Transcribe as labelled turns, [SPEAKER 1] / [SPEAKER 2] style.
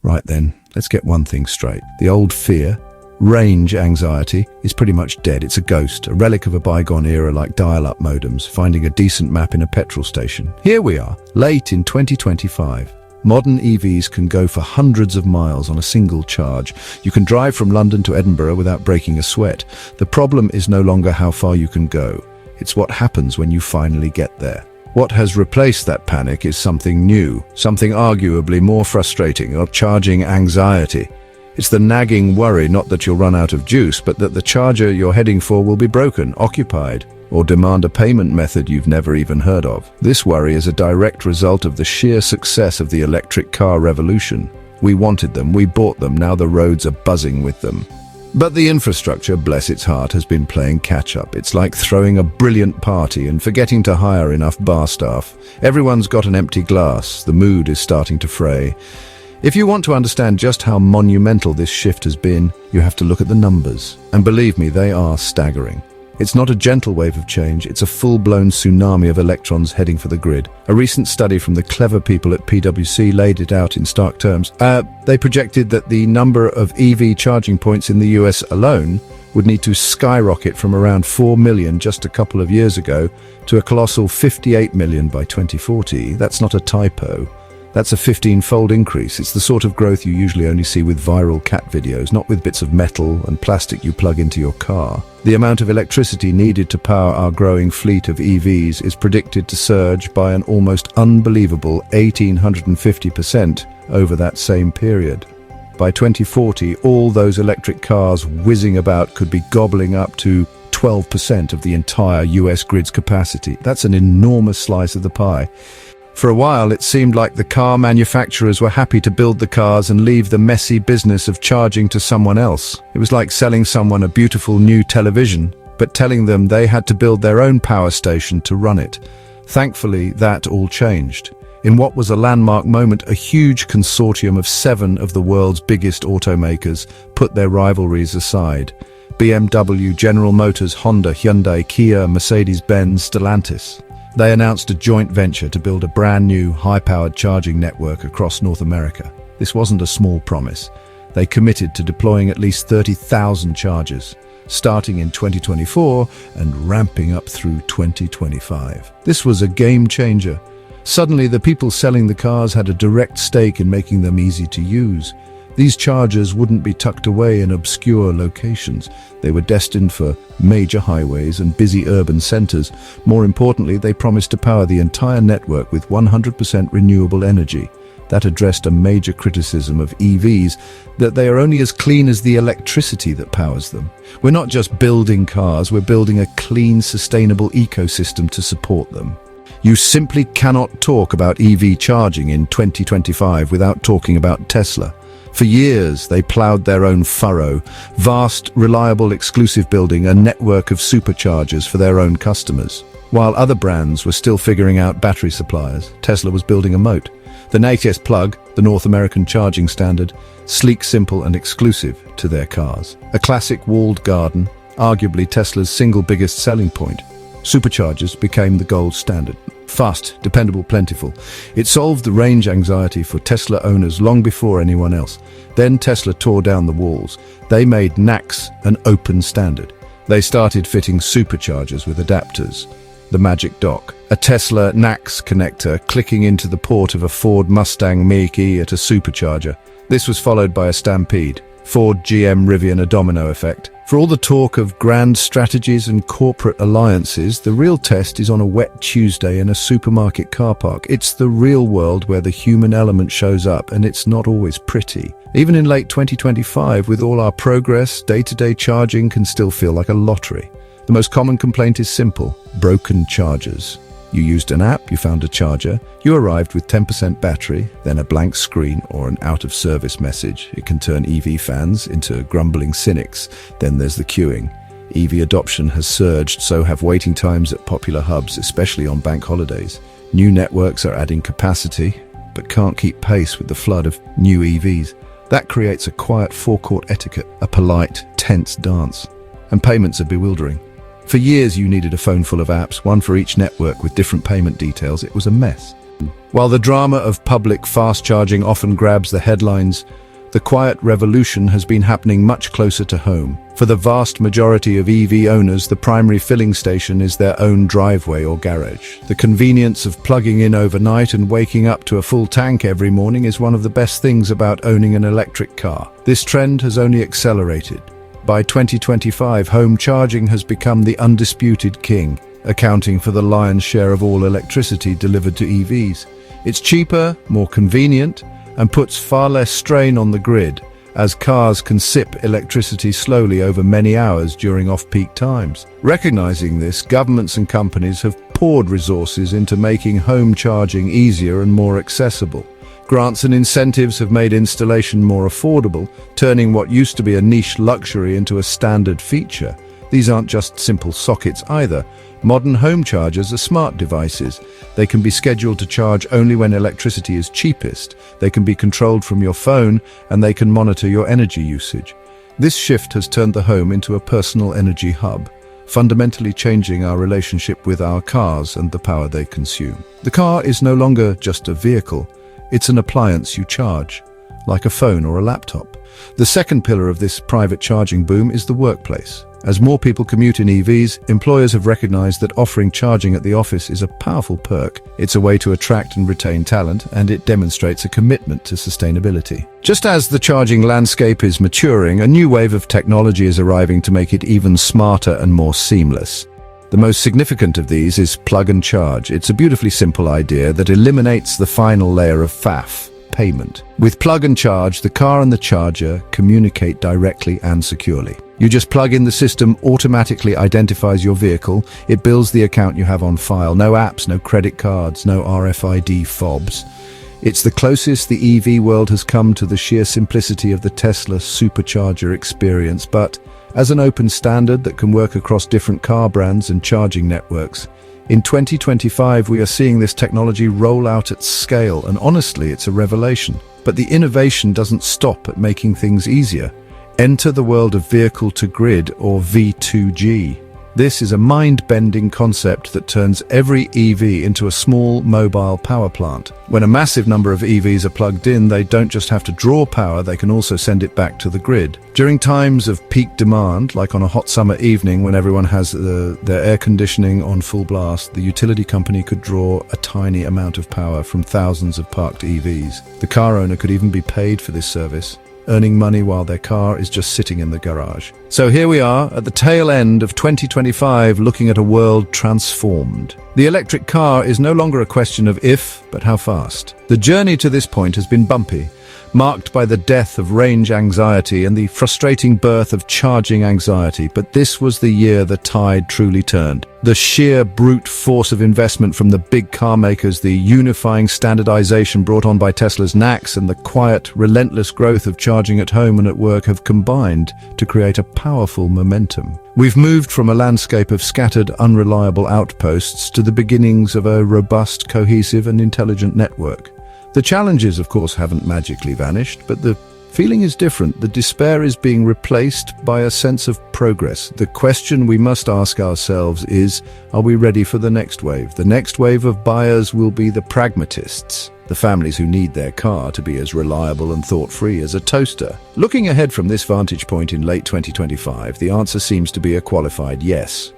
[SPEAKER 1] Right then, let's get one thing straight. The old fear, range anxiety, is pretty much dead. It's a ghost, a relic of a bygone era like dial-up modems, finding a decent map in a petrol station. Here we are, late in 2025. Modern EVs can go for hundreds of miles on a single charge. You can drive from London to Edinburgh without breaking a sweat. The problem is no longer how far you can go. It's what happens when you finally get there. What has replaced that panic is something new, something arguably more frustrating, or charging anxiety. It's the nagging worry not that you'll run out of juice, but that the charger you're heading for will be broken, occupied, or demand a payment method you've never even heard of. This worry is a direct result of the sheer success of the electric car revolution. We wanted them, we bought them, now the roads are buzzing with them. But the infrastructure, bless its heart, has been playing catch-up. It's like throwing a brilliant party and forgetting to hire enough bar staff. Everyone's got an empty glass, the mood is starting to fray. If you want to understand just how monumental this shift has been, you have to look at the numbers. And believe me, they are staggering. It's not a gentle wave of change, it's a full-blown tsunami of electrons heading for the grid. A recent study from the clever people at PwC laid it out in stark terms. They projected that the number of EV charging points in the US alone would need to skyrocket from around 4 million just a couple of years ago to a colossal 58 million by 2040. That's not a typo. That's a 15-fold increase. It's the sort of growth you usually only see with viral cat videos, not with bits of metal and plastic you plug into your car. The amount of electricity needed to power our growing fleet of EVs is predicted to surge by an almost unbelievable 1,850% over that same period. By 2040, all those electric cars whizzing about could be gobbling up to 12% of the entire US grid's capacity. That's an enormous slice of the pie. For a while, it seemed like the car manufacturers were happy to build the cars and leave the messy business of charging to someone else. It was like selling someone a beautiful new television, but telling them they had to build their own power station to run it. Thankfully, that all changed. In what was a landmark moment, a huge consortium of 7 of the world's biggest automakers put their rivalries aside. BMW, General Motors, Honda, Hyundai, Kia, Mercedes-Benz, Stellantis. They announced a joint venture to build a brand new, high-powered charging network across North America. This wasn't a small promise. They committed to deploying at least 30,000 chargers, starting in 2024 and ramping up through 2025. This was a game changer. Suddenly, the people selling the cars had a direct stake in making them easy to use. These chargers wouldn't be tucked away in obscure locations. They were destined for major highways and busy urban centers. More importantly, they promised to power the entire network with 100% renewable energy. That addressed a major criticism of EVs, that they are only as clean as the electricity that powers them. We're not just building cars, we're building a clean, sustainable ecosystem to support them. You simply cannot talk about EV charging in 2025 without talking about Tesla. For years, they ploughed their own furrow, vast, reliable, exclusive building a network of superchargers for their own customers. While other brands were still figuring out battery suppliers, Tesla was building a moat. The NACS plug, the North American charging standard, sleek, simple and exclusive to their cars. A classic walled garden, arguably Tesla's single biggest selling point. Superchargers became the gold standard. Fast, dependable, plentiful. It solved the range anxiety for Tesla owners long before anyone else. Then Tesla tore down the walls. They made NACS an open standard. They started fitting superchargers with adapters. The magic dock, a Tesla NACS connector clicking into the port of a Ford Mustang Mach-E at a supercharger. This was followed by a stampede. Ford, GM, Rivian, a domino effect. For all the talk of grand strategies and corporate alliances, the real test is on a wet Tuesday in a supermarket car park. It's the real world where the human element shows up, and it's not always pretty. Even in late 2025, with all our progress, day-to-day charging can still feel like a lottery. The most common complaint is simple: broken chargers. You used an app, you found a charger, you arrived with 10% battery, then a blank screen or an out-of-service message. It can turn EV fans into grumbling cynics. Then there's the queuing. EV adoption has surged, so have waiting times at popular hubs, especially on bank holidays. New networks are adding capacity, but can't keep pace with the flood of new EVs. That creates a quiet forecourt etiquette, a polite, tense dance. And payments are bewildering. For years you needed a phone full of apps, one for each network with different payment details. It was a mess. While the drama of public fast charging often grabs the headlines, the quiet revolution has been happening much closer to home. For the vast majority of EV owners, the primary filling station is their own driveway or garage. The convenience of plugging in overnight and waking up to a full tank every morning is one of the best things about owning an electric car. This trend has only accelerated. By 2025, home charging has become the undisputed king, accounting for the lion's share of all electricity delivered to EVs. It's cheaper, more convenient, and puts far less strain on the grid, as cars can sip electricity slowly over many hours during off-peak times. Recognizing this, governments and companies have poured resources into making home charging easier and more accessible. Grants and incentives have made installation more affordable, turning what used to be a niche luxury into a standard feature. These aren't just simple sockets either. Modern home chargers are smart devices. They can be scheduled to charge only when electricity is cheapest. They can be controlled from your phone, and they can monitor your energy usage. This shift has turned the home into a personal energy hub, fundamentally changing our relationship with our cars and the power they consume. The car is no longer just a vehicle. It's an appliance you charge, like a phone or a laptop. The second pillar of this private charging boom is the workplace. As more people commute in EVs, employers have recognized that offering charging at the office is a powerful perk. It's a way to attract and retain talent, and it demonstrates a commitment to sustainability. Just as the charging landscape is maturing, a new wave of technology is arriving to make it even smarter and more seamless. The most significant of these is plug and charge. It's a beautifully simple idea that eliminates the final layer of faff, payment. With plug and charge, the car and the charger communicate directly and securely. You just plug in, the system automatically identifies your vehicle. It builds the account you have on file. No apps, no credit cards, no RFID fobs. It's the closest the EV world has come to the sheer simplicity of the Tesla Supercharger experience, but as an open standard that can work across different car brands and charging networks. In 2025, we are seeing this technology roll out at scale, and honestly, it's a revelation. But the innovation doesn't stop at making things easier. Enter the world of vehicle-to-grid, or V2G. This is a mind-bending concept that turns every EV into a small mobile power plant. When a massive number of EVs are plugged in, they don't just have to draw power, they can also send it back to the grid. During times of peak demand, like on a hot summer evening when everyone has their air conditioning on full blast, the utility company could draw a tiny amount of power from thousands of parked EVs. The car owner could even be paid for this service, earning money while their car is just sitting in the garage. So here we are at the tail end of 2025, looking at a world transformed. The electric car is no longer a question of if, but how fast. The journey to this point has been bumpy, marked by the death of range anxiety and the frustrating birth of charging anxiety, but this was the year the tide truly turned. The sheer brute force of investment from the big car makers, the unifying standardization brought on by Tesla's NACS, and the quiet, relentless growth of charging at home and at work have combined to create a powerful momentum. We've moved from a landscape of scattered, unreliable outposts to the beginnings of a robust, cohesive, and intelligent network. The challenges, of course, haven't magically vanished, but the feeling is different. The despair is being replaced by a sense of progress. The question we must ask ourselves is, are we ready for the next wave? The next wave of buyers will be the pragmatists, the families who need their car to be as reliable and thought-free as a toaster. Looking ahead from this vantage point in late 2025, the answer seems to be a qualified yes.